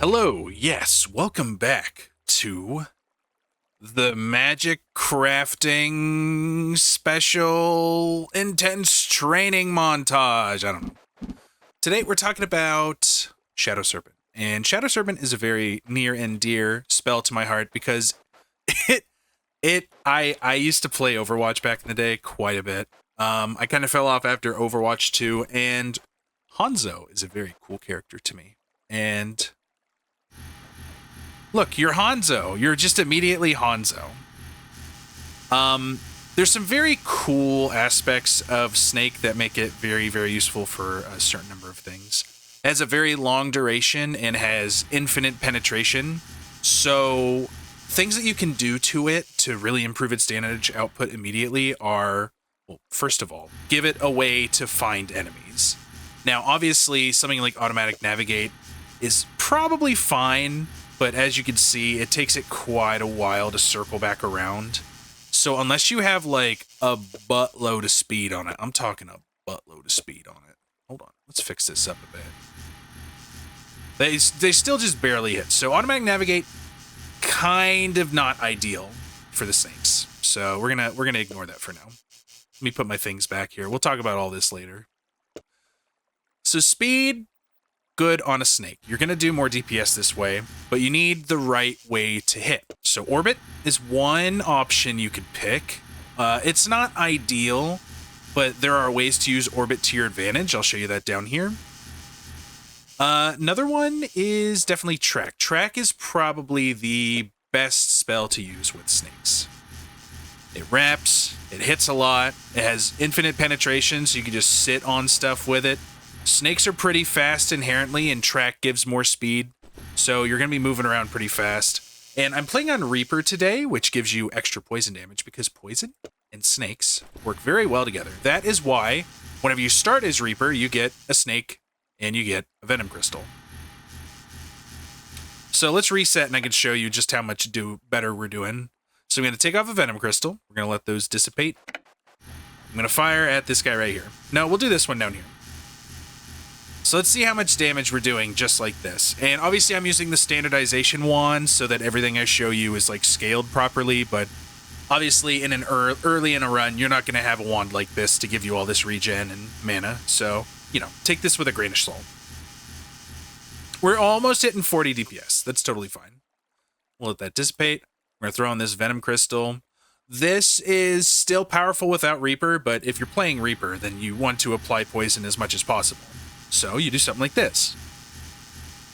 Hello, yes, welcome back to the magic crafting special intense training montage. I don't know. Today we're talking about Shadow Serpent. And Shadow Serpent is a very near and dear spell to my heart because I used to play Overwatch back in the day quite a bit. I kind of fell off after Overwatch 2, and Hanzo is a very cool character to me. And look, you're Hanzo. You're just immediately Hanzo. There's some very cool aspects of Snake that make it very, very useful for a certain number of things. It has a very long duration and has infinite penetration. So things that you can do to it to really improve its damage output immediately are, well, first of all, give it a way to find enemies. Now, obviously, something like Automatic Navigate is probably fine, but as you can see, it takes it quite a while to circle back around. So unless you have like a buttload of speed on it, I'm talking a buttload of speed on it. Hold on, let's fix this up a bit. They still just barely hit. So Automatic Navigate, kind of not ideal for the snakes. So we're gonna ignore that for now. Let me put my things back here. We'll talk about all this later. So speed, good on a snake. You're going to do more DPS this way, but you need the right way to hit. So orbit is one option you could pick. It's not ideal, but there are ways to use orbit to your advantage. I'll show you that down here. Another one is definitely track. Track is probably the best spell to use with snakes. It wraps, it hits a lot, it has infinite penetration, so you can just sit on stuff with it. Snakes are pretty fast inherently, and track gives more speed, so you're going to be moving around pretty fast. And I'm playing on Reaper today, which gives you extra poison damage, because poison and snakes work very well together. That is why, whenever you start as Reaper, you get a snake, and you get a Venom Crystal. So let's reset, and I can show you just how much better we're doing. So I'm going to take off a Venom Crystal. We're going to let those dissipate. I'm going to fire at this guy right here. No, we'll do this one down here. So let's see how much damage we're doing just like this. And obviously I'm using the standardization wand so that everything I show you is like scaled properly, but obviously in an early in a run, you're not going to have a wand like this to give you all this regen and mana. So, you know, take this with a grain of salt. We're almost hitting 40 DPS. That's totally fine. We'll let that dissipate. We're going to throw in this Venom Crystal. This is still powerful without Reaper, but if you're playing Reaper, then you want to apply poison as much as possible. So you do something like this.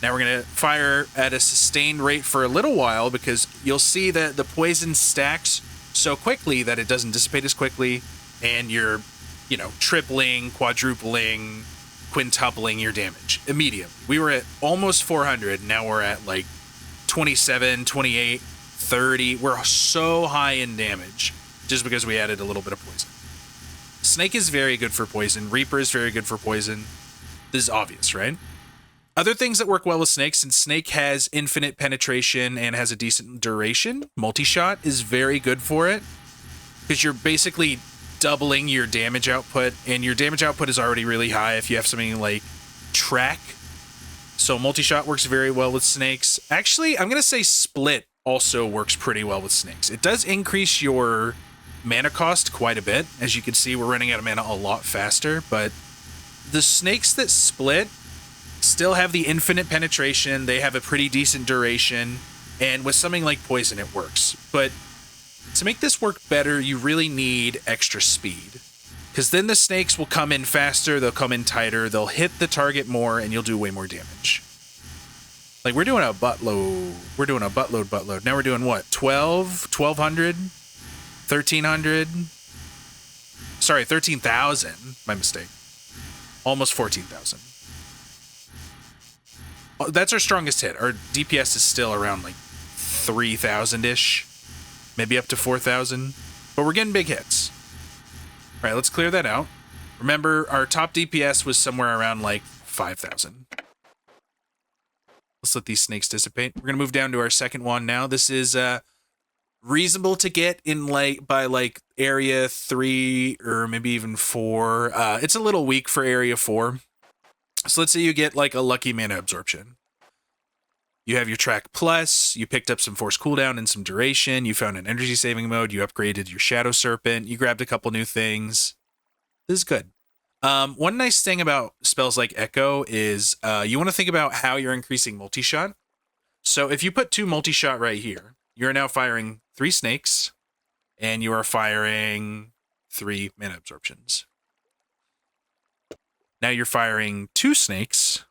Now we're going to fire at a sustained rate for a little while because you'll see that the poison stacks so quickly that it doesn't dissipate as quickly, and you're, you know, tripling, quadrupling, quintupling your damage immediately. We were at almost 400, now we're at like 27, 28, 30. We're so high in damage just because we added a little bit of poison. Snake is very good for poison. Reaper is very good for poison. This is obvious, right? Other things that work well with snakes, since snake has infinite penetration and has a decent duration, multi-shot is very good for it because you're basically doubling your damage output, and your damage output is already really high if you have something like track. So multi-shot works very well with snakes. Actually, I'm going to say split also works pretty well with snakes. It does increase your mana cost quite a bit. As you can see, we're running out of mana a lot faster, but the snakes that split still have the infinite penetration. They have a pretty decent duration, and with something like poison, it works. But to make this work better, you really need extra speed, because then the snakes will come in faster, they'll come in tighter, they'll hit the target more, and you'll do way more damage. Like, we're doing a buttload. We're doing a buttload. Now we're doing what? 1,200? 1,300? Sorry, 13,000. My mistake. Almost 14,000. That's our strongest hit. Our DPS is still around like 3,000-ish. Maybe up to 4,000. But we're getting big hits. All right, let's clear that out. Remember, our top DPS was somewhere around like 5,000. Let's let these snakes dissipate. We're going to move down to our second one now. This is reasonable to get in by area 3 or maybe even 4. It's a little weak for area 4. So let's say you get like a lucky mana absorption. You have your track plus, you picked up some force cooldown and some duration, you found an energy saving mode, you upgraded your Shadow Serpent, you grabbed a couple new things. This is good. One nice thing about spells like Echo is you want to think about how you're increasing multi-shot. So if you put 2 multi-shot right here, you're now firing 3 snakes, and you are firing 3 mana absorptions. Now you're firing 2 snakes,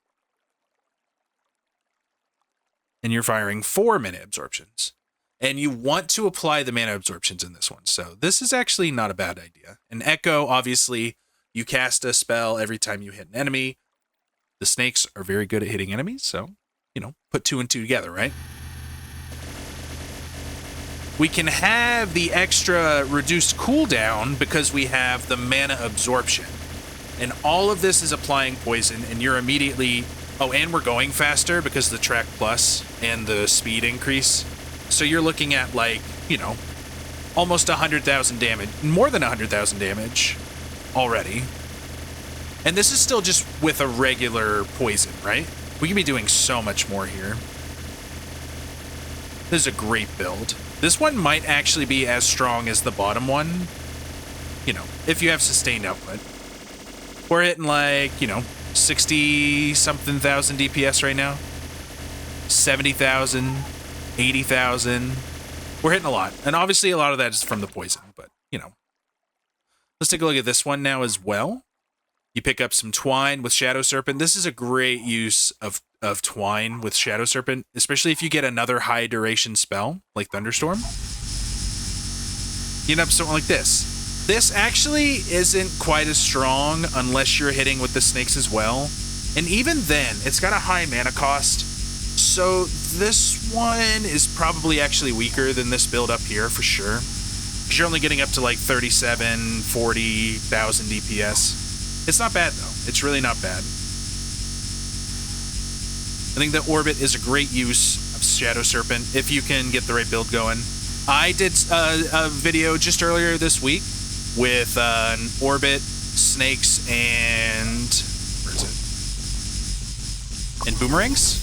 and you're firing 4 mana absorptions. And you want to apply the mana absorptions in this one. So this is actually not a bad idea. And Echo, obviously, you cast a spell every time you hit an enemy. The snakes are very good at hitting enemies, so, you know, put 2 and 2 together, right? We can have the extra reduced cooldown because we have the mana absorption. And all of this is applying poison, and you're immediately... Oh, and we're going faster because of the track plus and the speed increase. So you're looking at, like, you know, almost 100,000 damage, more than 100,000 damage already. And this is still just with a regular poison, right? We can be doing so much more here. This is a great build. This one might actually be as strong as the bottom one, you know, if you have sustained output. We're hitting, like, you know, 60-something thousand DPS right now. 70,000, 80,000. We're hitting a lot. And obviously a lot of that is from the poison, but, you know. Let's take a look at this one now as well. You pick up some Twine with Shadow Serpent. This is a great use of Twine with Shadow Serpent, especially if you get another high duration spell, like Thunderstorm. You end up something like this. This actually isn't quite as strong unless you're hitting with the snakes as well. And even then, it's got a high mana cost. So this one is probably actually weaker than this build up here for sure. Because you're only getting up to like 37, 40,000 DPS. It's not bad though. It's really not bad. I think that Orbit is a great use of Shadow Serpent if you can get the right build going. I did a video just earlier this week with an Orbit, snakes, and... where is it? And boomerangs?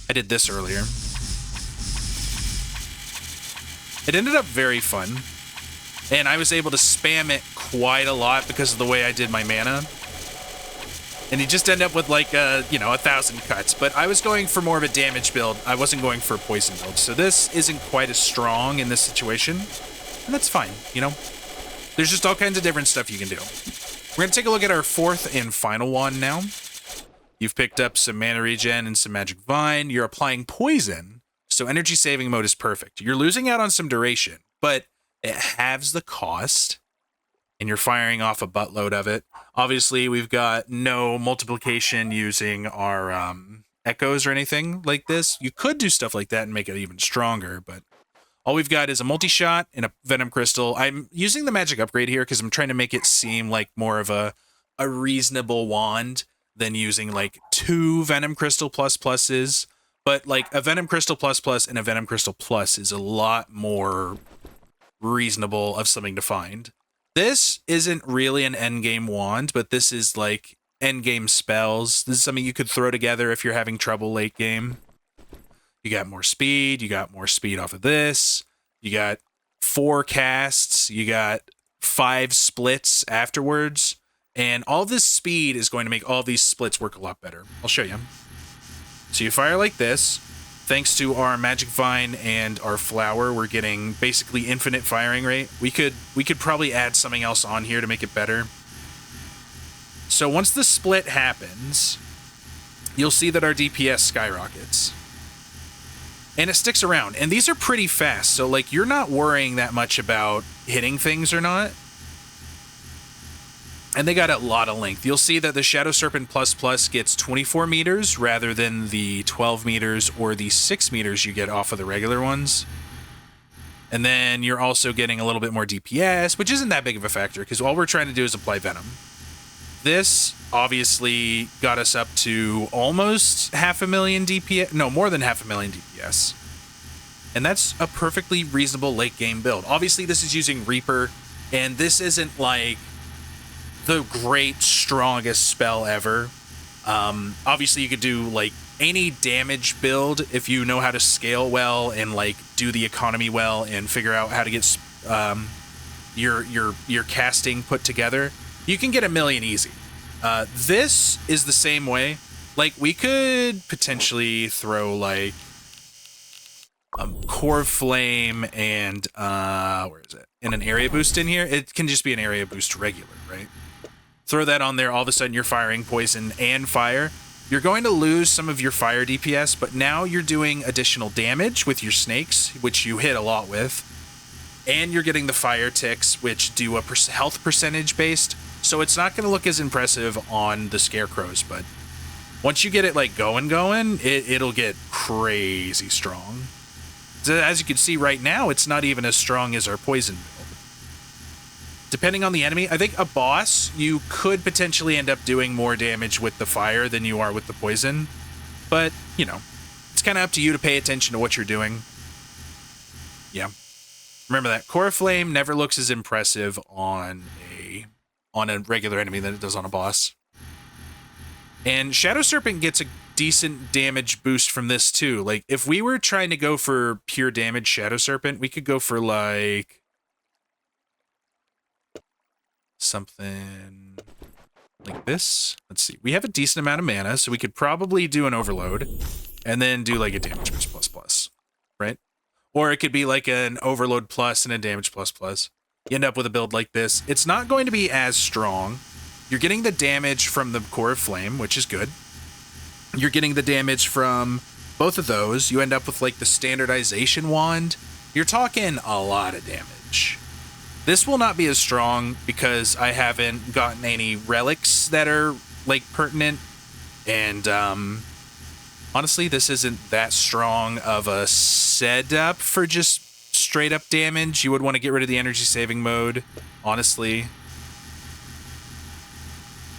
I did this earlier. It ended up very fun. And I was able to spam it quite a lot because of the way I did my mana. And you just end up with like, you know, 1,000 cuts. But I was going for more of a damage build. I wasn't going for a poison build. So this isn't quite as strong in this situation. And that's fine, you know? There's just all kinds of different stuff you can do. We're going to take a look at our 4th and final one now. You've picked up some mana regen and some magic vine. You're applying poison. So energy saving mode is perfect. You're losing out on some duration, but it halves the cost. And you're firing off a buttload of it. Obviously, we've got no multiplication using our echoes or anything like this. You could do stuff like that and make it even stronger, but all we've got is a multi-shot and a Venom Crystal. I'm using the magic upgrade here because I'm trying to make it seem like more of a reasonable wand than using like 2 Venom Crystal pluses. But like a Venom Crystal plus and a Venom Crystal plus is a lot more reasonable of something to find. This isn't really an endgame wand, but this is like endgame spells. This is something you could throw together if you're having trouble late game. You got more speed. You got more speed off of this. You got 4 casts. You got 5 splits afterwards. And all this speed is going to make all these splits work a lot better. I'll show you. So you fire like this. Thanks to our Magic Vine and our Flower, we're getting basically infinite firing rate. We could probably add something else on here to make it better. So once the split happens, you'll see that our DPS skyrockets. And it sticks around. And these are pretty fast, so like you're not worrying that much about hitting things or not. And they got a lot of length. You'll see that the Shadow Serpent plus gets 24 meters rather than the 12 meters or the 6 meters you get off of the regular ones. And then you're also getting a little bit more DPS, which isn't that big of a factor because all we're trying to do is apply Venom. This obviously got us up to almost 500,000 DPS. No, more than 500,000 DPS. And that's a perfectly reasonable late game build. Obviously, this is using Reaper, and this isn't like the great strongest spell ever, Obviously, you could do like any damage build if you know how to scale well and like do the economy well and figure out how to get your casting put together. You can get 1,000,000 easy. This is the same way. Like we could potentially throw like core flame and where is it? And an area boost in here. It can just be an area boost regular, right? Throw that on there, all of a sudden you're firing poison and fire. You're going to lose some of your fire DPS, but now you're doing additional damage with your snakes, which you hit a lot with. And you're getting the fire ticks, which do a health percentage based. So it's not going to look as impressive on the scarecrows, but once you get it like going, it'll get crazy strong. So as you can see right now, it's not even as strong as our poison build. Depending on the enemy, I think a boss, you could potentially end up doing more damage with the fire than you are with the poison. But, you know, it's kind of up to you to pay attention to what you're doing. Yeah. Remember that. Core Flame never looks as impressive on a regular enemy than it does on a boss. And Shadow Serpent gets a decent damage boost from this too. Like, if we were trying to go for pure damage Shadow Serpent, we could go for like something like this. Let's see. We have a decent amount of mana, so we could probably do an overload and then do like a damage boost plus, right? Or it could be like an overload plus and a damage plus. You end up with a build like this. It's not going to be as strong. You're getting the damage from the Core of Flame, which is good. You're getting the damage from both of those. You end up with like the standardization wand. You're talking a lot of damage. This will not be as strong because I haven't gotten any relics that are like pertinent. And honestly, this isn't that strong of a setup for just straight up damage. You would want to get rid of the energy saving mode, honestly.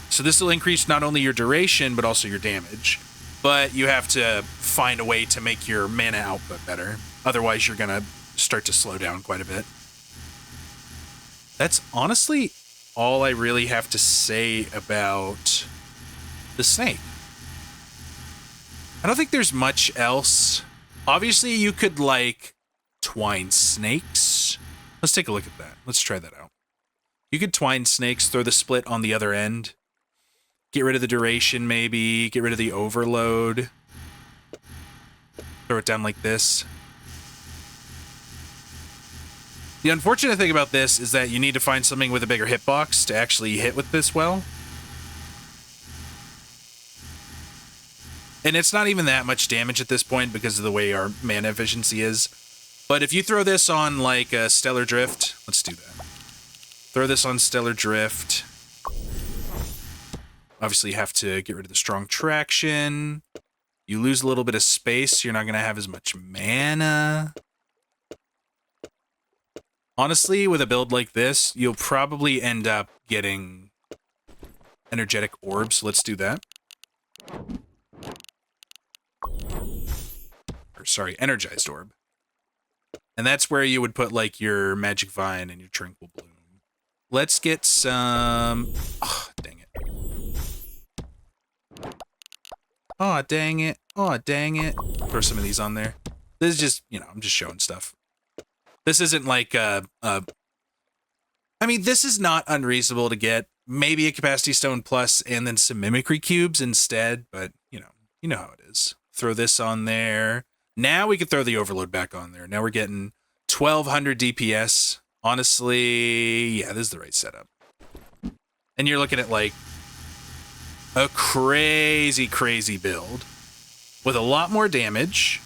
So this will increase not only your duration, but also your damage. But you have to find a way to make your mana output better. Otherwise, you're going to start to slow down quite a bit. That's honestly all I really have to say about the snake. I don't think there's much else. Obviously, you could, like, twine snakes. Let's take a look at that. Let's try that out. You could twine snakes, throw the split on the other end. Get rid of the duration, maybe. Get rid of the overload. Throw it down like this. The unfortunate thing about this is that you need to find something with a bigger hitbox to actually hit with this well. And it's not even that much damage at this point because of the way our mana efficiency is. But if you throw this on like a Stellar Drift, let's do that. Throw this on Stellar Drift. Obviously you have to get rid of the strong traction. You lose a little bit of space, so you're not going to have as much mana. Honestly, with a build like this, you'll probably end up getting energetic orbs. Let's do that. Or sorry, energized orb. And that's where you would put like your magic vine and your tranquil bloom. Let's get some... Oh, dang it. Oh, dang it. Oh, dang it. Throw some of these on there. This is just, you know, I'm just showing stuff. This isn't like I mean, this is not unreasonable to get. Maybe a capacity stone plus and then some mimicry cubes instead, but you know how it is. Throw this on there. Now we can throw the overload back on there. Now we're getting 1200 DPS. Honestly, yeah, this is the right setup. And you're looking at like a crazy build with a lot more damage.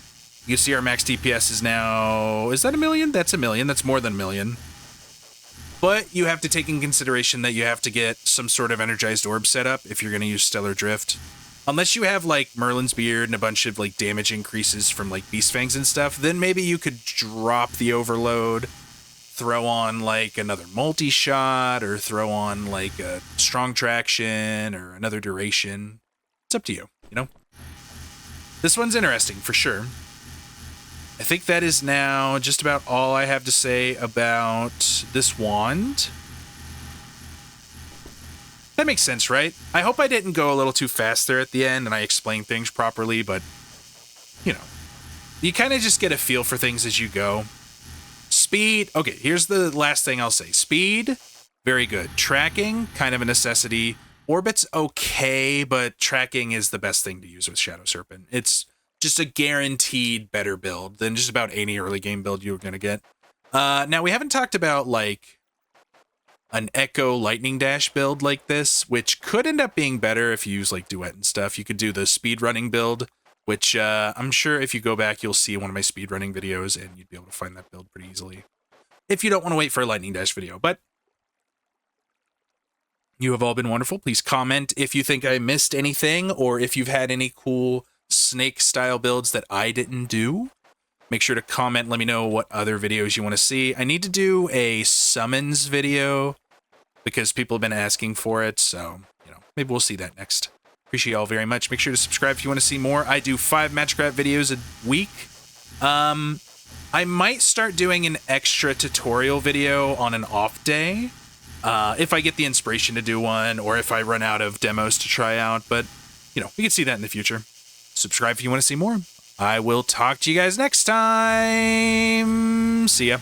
You see our max DPS is now... Is that 1,000,000? That's 1,000,000. That's more than 1,000,000. But you have to take in consideration that you have to get some sort of energized orb set up if you're going to use Stellar Drift. Unless you have, like, Merlin's Beard and a bunch of, like, damage increases from, like, Beast Fangs and stuff, then maybe you could drop the overload, throw on, like, another multi-shot, or throw on, like, a strong traction, or another duration. It's up to you, you know? This one's interesting, for sure. I think that is now just about all I have to say about this wand. That makes sense, right? I hope I didn't go a little too fast there at the end and I explained things properly, but, you know, you kind of just get a feel for things as you go. Speed, okay, here's the last thing I'll say. Speed, very good. Tracking, kind of a necessity. Orbit's okay, but tracking is the best thing to use with Shadow Serpent. It's just a guaranteed better build than just about any early game build you're going to get. Now, we haven't talked about, like, an Echo Lightning Dash build like this, which could end up being better if you use, like, Duet and stuff. You could do the speedrunning build, which I'm sure if you go back, you'll see one of my speedrunning videos, and you'd be able to find that build pretty easily. If you don't want to wait for a Lightning Dash video, but you have all been wonderful. Please comment if you think I missed anything, or if you've had any cool snake-style builds that I didn't do. Make sure to comment, let me know what other videos you want to see. I need to do a summons video because people have been asking for it, so, you know, maybe we'll see that next. Appreciate you all very much. Make sure to subscribe if you want to see more. I do 5 Magicraft videos a week. I might start doing an extra tutorial video on an off day, if I get the inspiration to do one, or if I run out of demos to try out, but, you know, we can see that in the future. Subscribe if you want to see more. I will talk to you guys next time. See ya.